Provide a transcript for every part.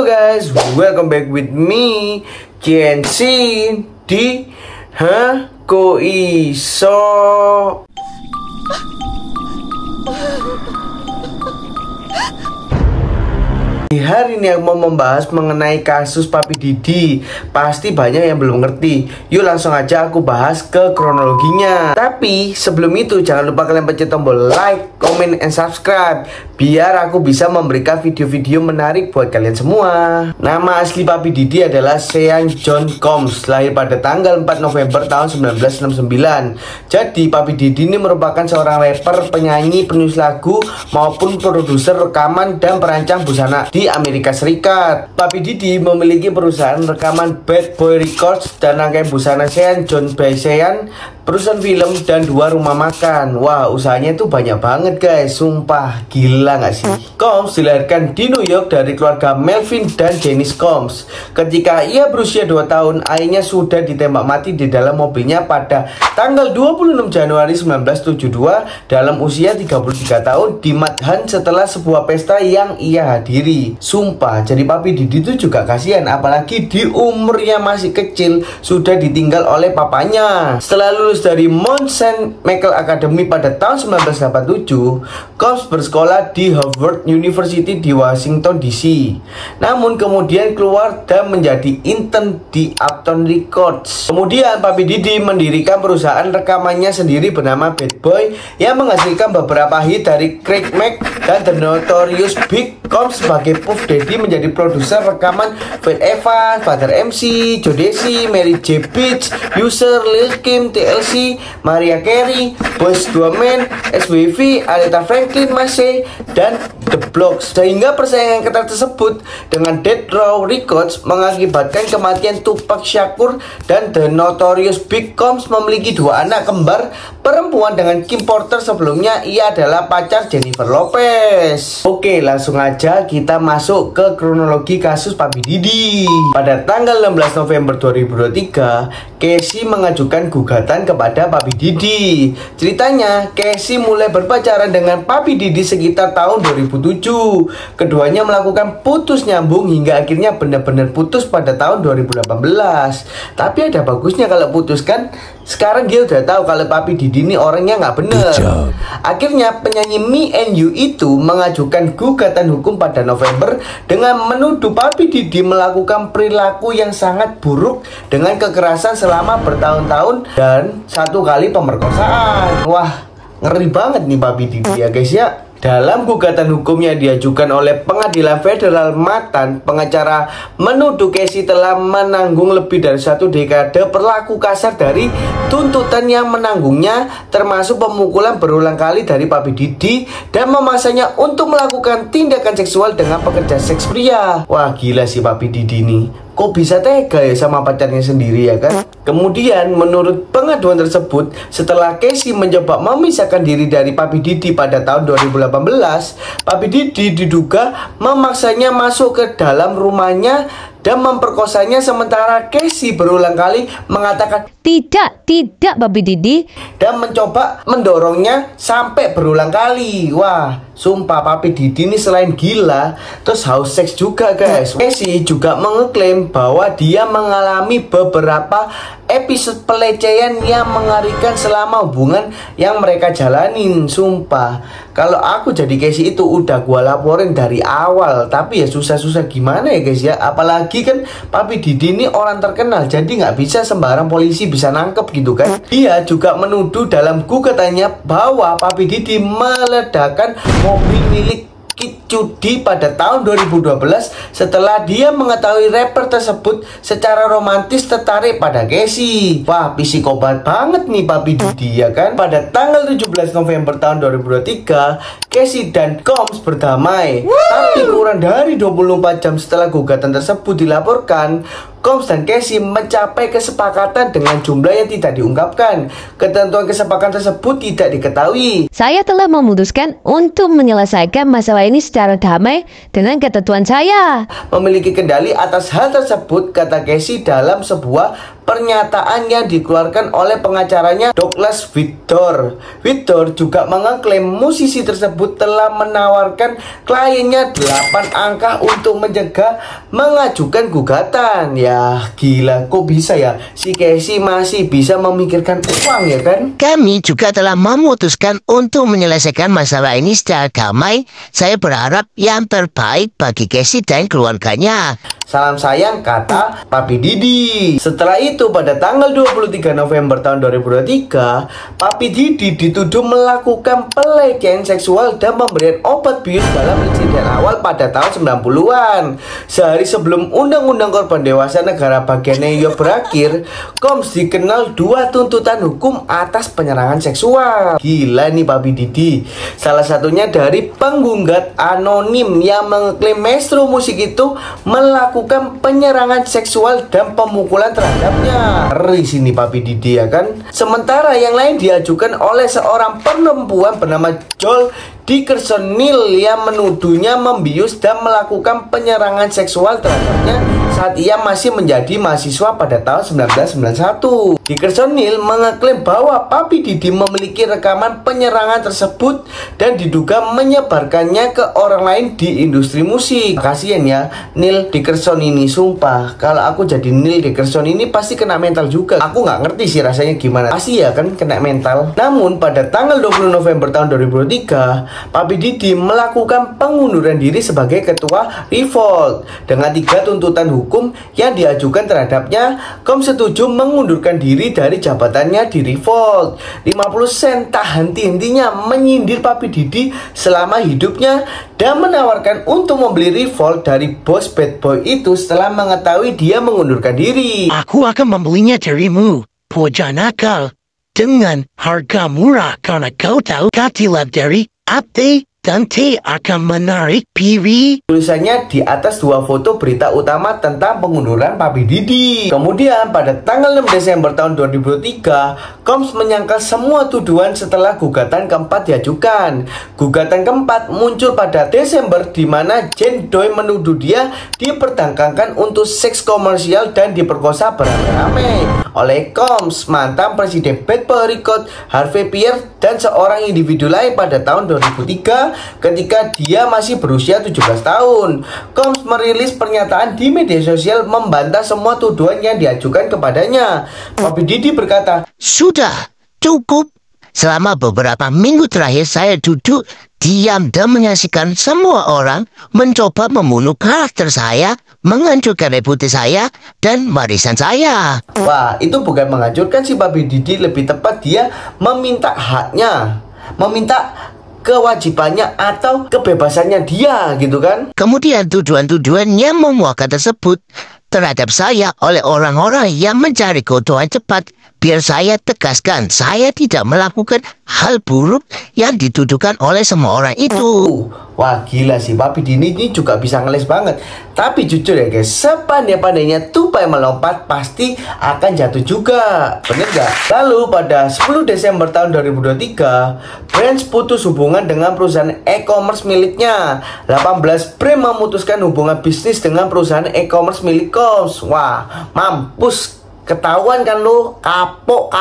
guys, welcome back with me Kensin di Kok Iso. Di hari ini aku mau membahas mengenai kasus Papi Didi. Pasti banyak yang belum ngerti. Yuk langsung aja aku bahas ke kronologinya. Tapi sebelum itu jangan lupa kalian pencet tombol like, comment, and subscribe biar aku bisa memberikan video-video menarik buat kalian semua. Nama asli Papi Didi adalah Sean John Combs, lahir pada tanggal 4 November tahun 1969. Jadi Papi Didi ini merupakan seorang rapper, penyanyi, penulis lagu maupun produser rekaman dan perancang busana di Amerika Serikat. Papi Didi memiliki perusahaan rekaman Bad Boy Records dan rangkaian busana Sean John by Sean, perusahaan film, dan 2 rumah makan. Wah, usahanya itu banyak banget guys, sumpah gila gak sih? Combs dilahirkan di New York dari keluarga Melvin dan Janice Combs. Ketika ia berusia 2 tahun, ayahnya sudah ditembak mati di dalam mobilnya pada tanggal 26 Januari 1972 dalam usia 33 tahun di Manhattan setelah sebuah pesta yang ia hadiri. Sumpah, jadi Papi Didi itu juga kasihan, apalagi di umurnya masih kecil sudah ditinggal oleh papanya. Setelah lulus dari Mount St. Michael Academy pada tahun 1987, Combs bersekolah di Harvard University di Washington DC. Namun kemudian keluar dan menjadi intern di Uptown Records. Kemudian Papi Didi mendirikan perusahaan rekamannya sendiri bernama Bad Boy yang menghasilkan beberapa hit dari Craig Mack dan The Notorious Big. Combs sebagai Puff Daddy menjadi produser rekaman Faith Evans, Father MC, Jodeci, Mary J. Blige, Usher, Lil Kim, TLC, Mariah Carey, Boyz II Men, SWV, Aretha Franklin, Massey, dan The Blocks. Sehingga persaingan ketat tersebut dengan Death Row Records mengakibatkan kematian Tupac Shakur dan The Notorious Big. Combs memiliki 2 anak kembar perempuan dengan Kim Porter. Sebelumnya ia adalah pacar Jennifer Lopez. Oke, langsung aja kita masuk ke kronologi kasus Papi Didi. Pada tanggal 16 November 2023, Casey mengajukan gugatan kepada Papi Didi. Ceritanya, Casey mulai berpacaran dengan Papi Didi sekitar tahun 2007. Keduanya melakukan putus nyambung hingga akhirnya benar-benar putus pada tahun 2018. Tapi ada bagusnya kalau putus kan? Sekarang dia udah tahu kalau Papi Didi ini orangnya nggak bener. Akhirnya penyanyi Me and You itu mengajukan gugatan hukum pada November dengan menuduh Papi Didi melakukan perilaku yang sangat buruk dengan kekerasan selama bertahun-tahun dan 1 kali pemerkosaan. Wah, ngeri banget nih Papi Didi ya guys ya. Dalam gugatan hukumnya diajukan oleh Pengadilan Federal Manhattan, pengacara menuduh Casey telah menanggung lebih dari 1 dekade perilaku kasar dari tuntutan yang menanggungnya, termasuk pemukulan berulang kali dari Papi Didi dan memaksanya untuk melakukan tindakan seksual dengan pekerja seks pria. Wah, gila sih Papi Didi nih. Kok bisa tega ya sama pacarnya sendiri ya kan? Kemudian menurut pengaduan tersebut, setelah Casey mencoba memisahkan diri dari Papi Didi pada tahun 2018, Papi Didi diduga memaksanya masuk ke dalam rumahnya dan memperkosanya, sementara Casey berulang kali mengatakan tidak Papi Didi dan mencoba mendorongnya sampai berulang kali. Wah, sumpah Papi Didi ini selain gila terus haus seks juga guys. Casey juga mengeklaim bahwa dia mengalami beberapa episode pelecehan yang mengerikan selama hubungan yang mereka jalanin. Sumpah, kalau aku jadi Casey itu udah gua laporin dari awal. Tapi ya susah-susah gimana ya guys ya. Apalagi kan Papi Didi ini orang terkenal, jadi nggak bisa sembarang polisi bisa nangkep gitu kan. Dia juga menuduh dalam gugatannya bahwa Papi Didi meledakkan mobil milik judi pada tahun 2012 setelah dia mengetahui rapper tersebut secara romantis tertarik pada Casey. Wah, psikopat banget nih Papi Didi ya kan. Pada tanggal 17 November tahun 2023, Casey dan Combs berdamai. Tapi kurang dari 24 jam setelah gugatan tersebut dilaporkan, Combs dan Casey mencapai kesepakatan dengan jumlah yang tidak diungkapkan. Ketentuan kesepakatan tersebut tidak diketahui. Saya telah memutuskan untuk menyelesaikan masalah ini secara damai dengan ketentuan saya. Memiliki kendali atas hal tersebut, kata Casey dalam sebuah pernyataan yang dikeluarkan oleh pengacaranya Douglas Victor. Victor juga mengklaim musisi tersebut telah menawarkan kliennya 8 angka untuk mencegah mengajukan gugatan. Ya gila, kok bisa ya si Casey masih bisa memikirkan uang ya kan? Kami juga telah memutuskan untuk menyelesaikan masalah ini secara damai. Saya berharap yang terbaik bagi Casey dan keluarganya. Salam sayang, kata Papi Didi. Setelah itu pada tanggal 23 November tahun 2023, Papi Didi dituduh melakukan pelecehan seksual dan pemberian obat bius dalam insiden awal pada tahun 90-an. Sehari sebelum Undang-Undang Korban Dewasa Negara bagian New York berakhir, Combs dikenal 2 tuntutan hukum atas penyerangan seksual. Gila nih Papi Didi. Salah satunya dari penggugat anonim yang mengklaim maestro musik itu melakukan penyerangan seksual dan pemukulan terhadapnya. Ngeri sini Papi Didi ya kan. Sementara yang lain diajukan oleh seorang perempuan bernama Joel Dickerson Neal yang menuduhnya membius dan melakukan penyerangan seksual terhadapnya saat ia masih menjadi mahasiswa pada tahun 1991. Dickerson Neal mengklaim bahwa Papi Didi memiliki rekaman penyerangan tersebut dan diduga menyebarkannya ke orang lain di industri musik. Kasian ya Neal Dickerson ini, sumpah kalau aku jadi Neal Dickerson ini pasti kena mental juga. Aku nggak ngerti sih rasanya gimana, pasti ya kan kena mental. Namun pada tanggal 20 November tahun 2023, Papi Didi melakukan pengunduran diri sebagai ketua Revolt. Dengan 3 tuntutan hukum yang diajukan terhadapnya, Combs setuju mengundurkan diri dari jabatannya di Revolt. 50 Cent tak henti-hentinya menyindir Papi Didi selama hidupnya dan menawarkan untuk membeli Revolt dari bos bad boy itu setelah mengetahui dia mengundurkan diri. Aku akan membelinya darimu, pojok nakal, dengan harga murah karena kau tahu katilah dari Abdi dan T akan menarik piwi. Tulisannya di atas 2 foto berita utama tentang pengunduran Papi Didi. Kemudian pada tanggal 6 Desember tahun 2023, Combs menyangkal semua tuduhan setelah gugatan keempat diajukan. Gugatan keempat muncul pada Desember di mana Jane Doe menuduh dia diperdagangkan untuk seks komersial dan diperkosa beramai-ramai oleh Combs, mantan presiden Bad Boy Records, Harvey Pierre, dan seorang individu lain pada tahun 2003 ketika dia masih berusia 17 tahun. Combs merilis pernyataan di media sosial membantah semua tuduhan yang diajukan kepadanya. Papi Didi berkata, "Sudah, cukup. Selama beberapa minggu terakhir saya duduk diam dan menyaksikan semua orang mencoba membunuh karakter saya, menghancurkan reputasi saya dan warisan saya." Wah, itu bukan menghancurkan si Papi Didi, lebih tepat dia meminta haknya, meminta kewajibannya atau kebebasannya dia gitu kan. Kemudian tuduhan-tuduhan yang memuakkan tersebut terhadap saya oleh orang-orang yang mencari keuntungan cepat. Biar saya tegaskan, saya tidak melakukan hal buruk yang dituduhkan oleh semua orang itu. Wah gila sih, Papi Didi ini juga bisa ngeles banget. Tapi jujur ya guys, sepandai-pandainya tupai melompat pasti akan jatuh juga, bener gak? Lalu pada 10 Desember tahun 2023, Brands putus hubungan dengan perusahaan e-commerce miliknya. 18 brand memutuskan hubungan bisnis dengan perusahaan e-commerce milik Combs. Wah mampus, ketahuan kan lu, kapok.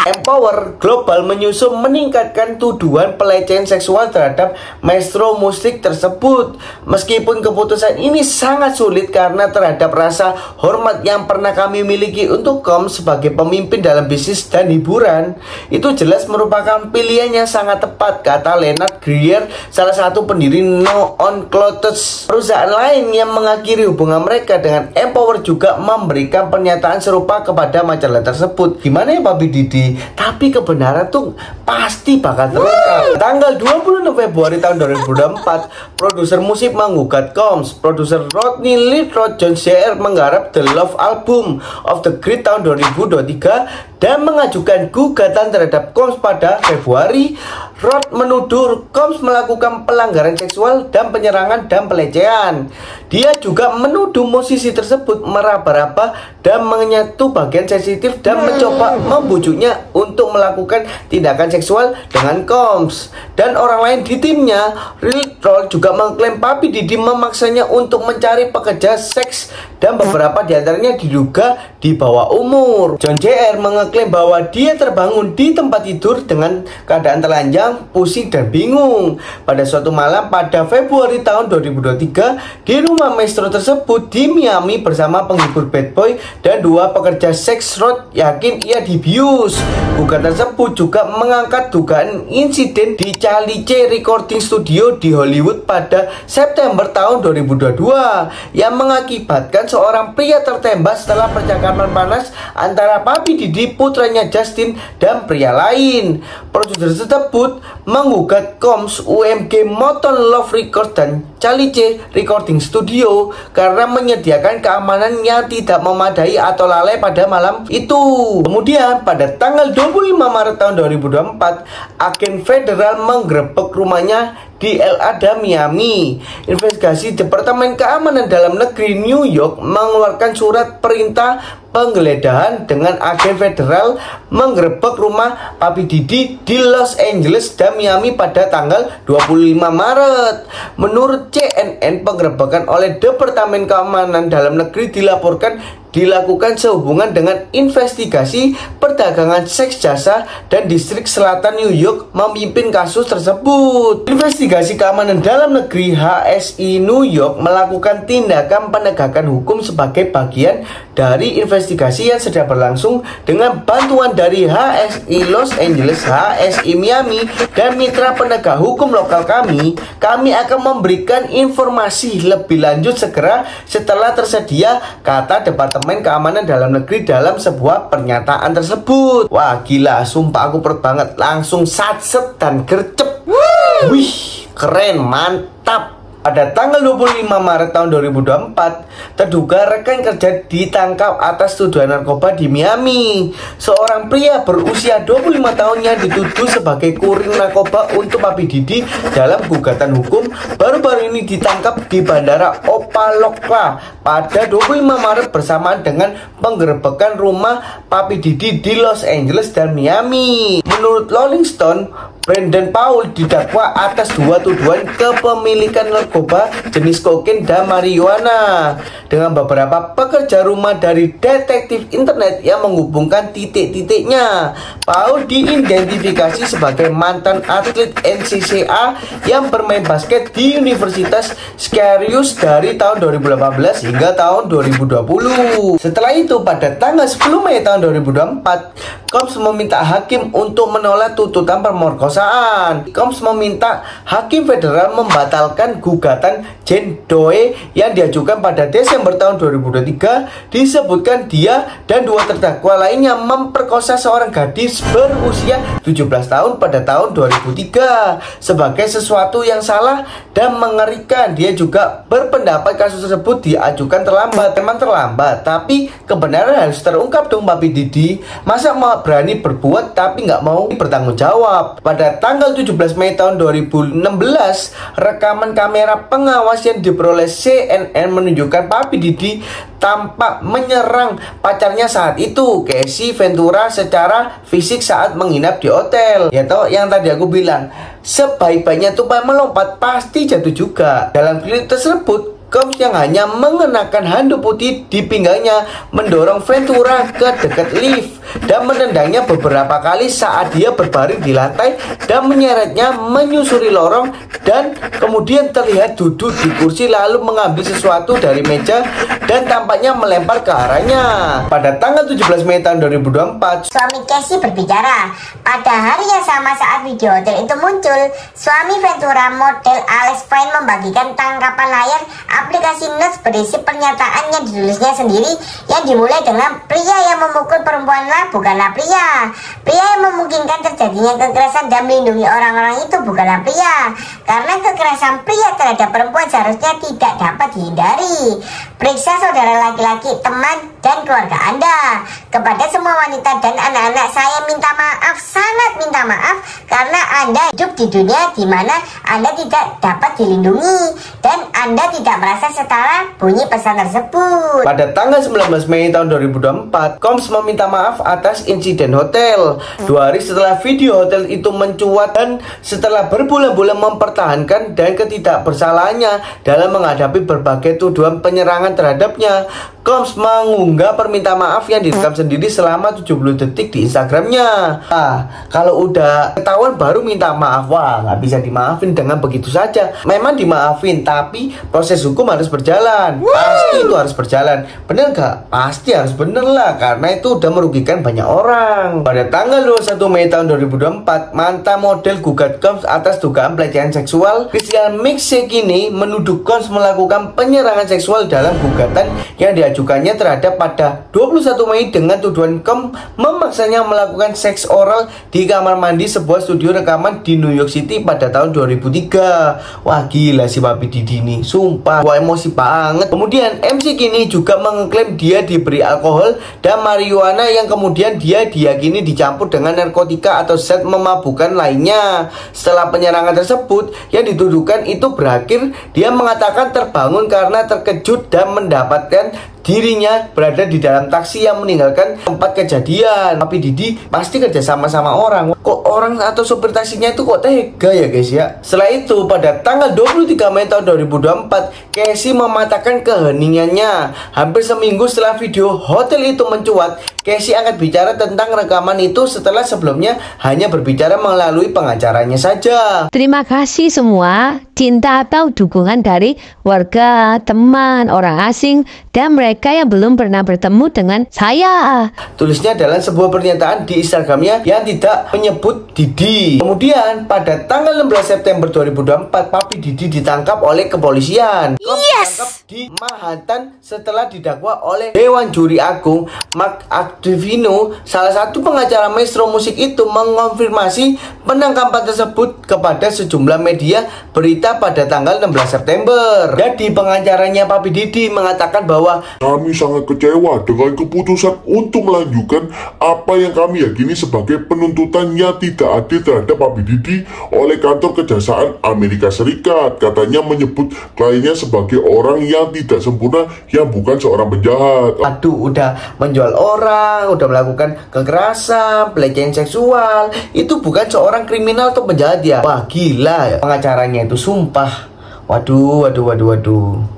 Empower Global menyusul meningkatkan tuduhan pelecehan seksual terhadap maestro musik tersebut. Meskipun keputusan ini sangat sulit karena terhadap rasa hormat yang pernah kami miliki untuk Combs sebagai pemimpin dalam bisnis dan hiburan, itu jelas merupakan pilihan yang sangat tepat, kata Leonard Greer, salah satu pendiri No On Clothes. Perusahaan lain yang mengakhiri hubungan mereka dengan Empower juga memberikan pernyataan serupa kepada majalah tersebut. Gimana ya Papi Didi? Tapi kebenaran tuh pasti bakal terungkap. Tanggal 20 Februari tahun 2024, produser musik menggugat Combs. Produser Rodney Lithrow Jones Jr. menggarap The Love Album of the Great tahun 2023 dan mengajukan gugatan terhadap Combs pada Februari. Rod menuduh Combs melakukan pelanggaran seksual dan penyerangan dan pelecehan. Dia juga menuduh musisi tersebut meraba-raba dan menyentuh bagian sensitif dan mencoba membujuknya untuk melakukan tindakan seksual dengan Combs. Dan orang lain di timnya, Real Roll, juga mengklaim Papi Didi memaksanya untuk mencari pekerja seks dan beberapa diantaranya diduga di bawah umur. John JR mengeklaim bahwa dia terbangun di tempat tidur dengan keadaan telanjang, pusing dan bingung pada suatu malam pada Februari tahun 2023 di rumah maestro tersebut di Miami bersama penghibur bad boy dan dua pekerja seks. Rod yakin ia dibius. Gugatan tersebut juga mengangkat dugaan insiden di Charlie C Recording Studio di Hollywood pada September tahun 2022 yang mengakibatkan seorang pria tertembak setelah percakapan panas antara Papi Didi, putranya Justin, dan pria lain. Produser tersebut menggugat Combs, UMG Motown Love Records dan Charlie C Recording Studio karena menyediakan keamanan yang tidak memadai atau lalai pada malam itu. Kemudian pada tanggal 25 Maret tahun 2024, agen federal menggerebek rumahnya di El Ada, Miami. Investigasi Departemen Keamanan Dalam Negeri New York mengeluarkan surat perintah penggeledahan dengan agen federal menggerebek rumah Papi Didi di Los Angeles dan Miami pada tanggal 25 Maret. Menurut CNN, penggerebekan oleh Departemen Keamanan Dalam Negeri dilakukan sehubungan dengan investigasi perdagangan seks jasa dan Distrik Selatan New York memimpin kasus tersebut. Investigasi Keamanan Dalam Negeri HSI New York melakukan tindakan penegakan hukum sebagai bagian dari investigasi yang sedang berlangsung dengan bantuan dari HSI Los Angeles, HSI Miami, dan mitra penegak hukum lokal kami. Kami akan memberikan informasi lebih lanjut segera setelah tersedia, kata Departemen Keamanan Dalam Negeri dalam sebuah pernyataan tersebut. Wah gila, sumpah aku perut banget, langsung satset dan gercep. Wih, keren, mantap. Pada tanggal 25 Maret tahun 2024, terduga rekan kerja ditangkap atas tuduhan narkoba di Miami. Seorang pria berusia 25 tahun yang dituduh sebagai kurir narkoba untuk Papi Didi dalam gugatan hukum baru-baru ini ditangkap di Bandara Opa-locka pada 25 Maret bersamaan dengan penggerebekan rumah Papi Didi di Los Angeles dan Miami. Menurut Rolling Stone, Brandon Paul didakwa atas dua tuduhan kepemilikan narkoba jenis kokain dan marijuana dengan beberapa pekerja rumah dari detektif internet yang menghubungkan titik-titiknya. Paul diidentifikasi sebagai mantan atlet NCAA yang bermain basket di Universitas Syracuse dari tahun 2018 hingga tahun 2020. Setelah itu pada tanggal 10 Mei tahun 2024, Combs meminta hakim untuk menolak tuntutan pemerkosaan. Combs meminta hakim federal membatalkan gugatan Jane Doe yang diajukan pada Desember tahun 2023. Disebutkan dia dan dua terdakwa lainnya memperkosa seorang gadis berusia 17 tahun pada tahun 2003 sebagai sesuatu yang salah dan mengerikan. Dia juga berpendapat kasus tersebut diajukan terlambat. Memang terlambat, tapi kebenaran harus terungkap dong, Papi Didi. Masa mau berani berbuat tapi nggak mau bertanggung jawab. Pada tanggal 17 Mei tahun 2016, rekaman kamera pengawas yang diperoleh CNN menunjukkan Papi Didi tampak menyerang pacarnya saat itu, Casey Ventura, secara fisik saat menginap di hotel. Ya toh, yang tadi aku bilang, sebaik-baiknya tupai melompat pasti jatuh juga. Dalam klip tersebut, Combs yang hanya mengenakan handuk putih di pinggangnya mendorong Ventura ke dekat lift dan menendangnya beberapa kali saat dia berbaring di lantai dan menyeretnya menyusuri lorong dan kemudian terlihat duduk di kursi lalu mengambil sesuatu dari meja dan tampaknya melempar ke arahnya. Pada tanggal 17 Mei tahun 2024, suami Casey berbicara. Pada hari yang sama saat video hotel itu muncul, suami Ventura, model Alex Fine, membagikan tangkapan layar aplikasi Notes berisi pernyataan yang ditulisnya sendiri yang dimulai dengan "pria yang memukul perempuanlah bukanlah pria. Pria yang memungkinkan terjadinya kekerasan dan melindungi orang-orang itu bukanlah pria, karena kekerasan pria terhadap perempuan seharusnya tidak dapat dihindari. Periksa saudara laki-laki, teman, dan keluarga Anda. Kepada semua wanita dan anak-anak, saya minta maaf, sangat minta maaf, karena Anda hidup di dunia di mana Anda tidak dapat dilindungi dan Anda tidak merasa setara, bunyi pesan tersebut. Pada tanggal 19 Mei tahun 2024, Koms meminta maaf atas insiden hotel. 2 hari setelah video hotel itu mencuat dan setelah berbulan-bulan mempertahankan dan ketidakbersalahannya dalam menghadapi berbagai tuduhan penyerangan terhadapnya, Koms mengunggah permintaan maaf yang direkam sendiri selama 70 detik di Instagramnya. Kalau udah ketahuan baru minta maaf, wah nggak bisa dimaafin dengan begitu saja. Memang dimaafin, tapi proses hukum harus berjalan. Pasti itu harus berjalan. Bener nggak? Pasti harus bener lah, karena itu udah merugikan banyak orang. Pada tanggal 21 Mei tahun 2024, mantan model gugat Koms atas dugaan pelecehan seksual. Christian Mixek ini menuduh Koms melakukan penyerangan seksual dalam gugatan yang diajukannya terhadap pada 21 Mei dengan tuduhan Koms memaksanya melakukan seks oral di kamar mandi sebuah studio rekaman di New York City pada tahun 2003. Wah gila si Papi Didi ini, sumpah wah emosi banget. Kemudian MC kini juga mengklaim dia diberi alkohol dan marijuana yang kemudian dia diyakini dicampur dengan narkotika atau zat memabukkan lainnya. Setelah penyerangan tersebut yang dituduhkan itu berakhir, dia mengatakan terbangun karena terkejut dan mendapatkan dirinya berada di dalam taksi yang meninggalkan tempat kejadian. Papi Didi pasti kerja sama orang. Kok orang atau sopir taksinya itu kok tega ya guys ya. Setelah itu pada tanggal 23 Mei tahun 2024, Casey mematahkan keheningannya. Hampir seminggu setelah video hotel itu mencuat, Casey angkat bicara tentang rekaman itu setelah sebelumnya hanya berbicara melalui pengacaranya saja. Terima kasih semua cinta atau dukungan dari warga, teman, orang asing, dan mereka yang belum pernah bertemu dengan saya. Tulisnya dalam sebuah pernyataan di Instagramnya yang tidak menyebut Didi. Kemudian pada tanggal 16 September 2024, Papi Didi ditangkap oleh kepolisian. Ditangkap di Manhattan setelah didakwa oleh Dewan Juri Agung. Mark Advino, salah satu pengacara maestro musik itu, mengonfirmasi penangkapan tersebut kepada sejumlah media berita pada tanggal 16 September. Jadi pengacaranya Papi Didi mengatakan bahwa kami sangat kecewa dengan keputusan untuk melanjutkan apa yang kami yakini sebagai penuntutan yang tidak adil terhadap Papi Didi oleh kantor kejaksaan Amerika Serikat. Katanya menyebut kliennya sebagai orang yang tidak sempurna, yang bukan seorang penjahat. Aduh, udah menjual orang, udah melakukan kekerasan, pelecehan seksual, itu bukan seorang kriminal atau penjahat ya. Wah gila ya pengacaranya itu, sumpah. Waduh.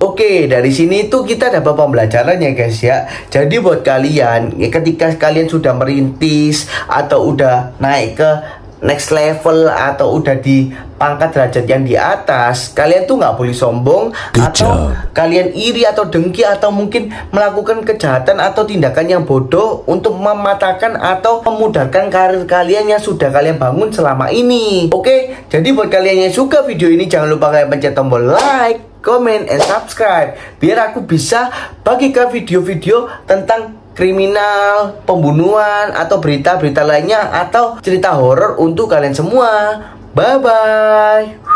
Oke, dari sini tuh kita dapat pembelajaran ya guys ya. Jadi buat kalian, ya ketika kalian sudah merintis atau udah naik ke next level atau udah di pangkat derajat yang di atas, kalian tuh nggak boleh sombong atau kalian iri atau dengki atau mungkin melakukan kejahatan atau tindakan yang bodoh untuk mematahkan atau memudarkan karir kalian yang sudah kalian bangun selama ini. Oke, jadi buat kalian yang suka video ini, jangan lupa kalian pencet tombol like, comment, and subscribe biar aku bisa bagikan video-video tentang kriminal, pembunuhan, atau berita-berita lainnya atau cerita horor untuk kalian semua. Bye-bye.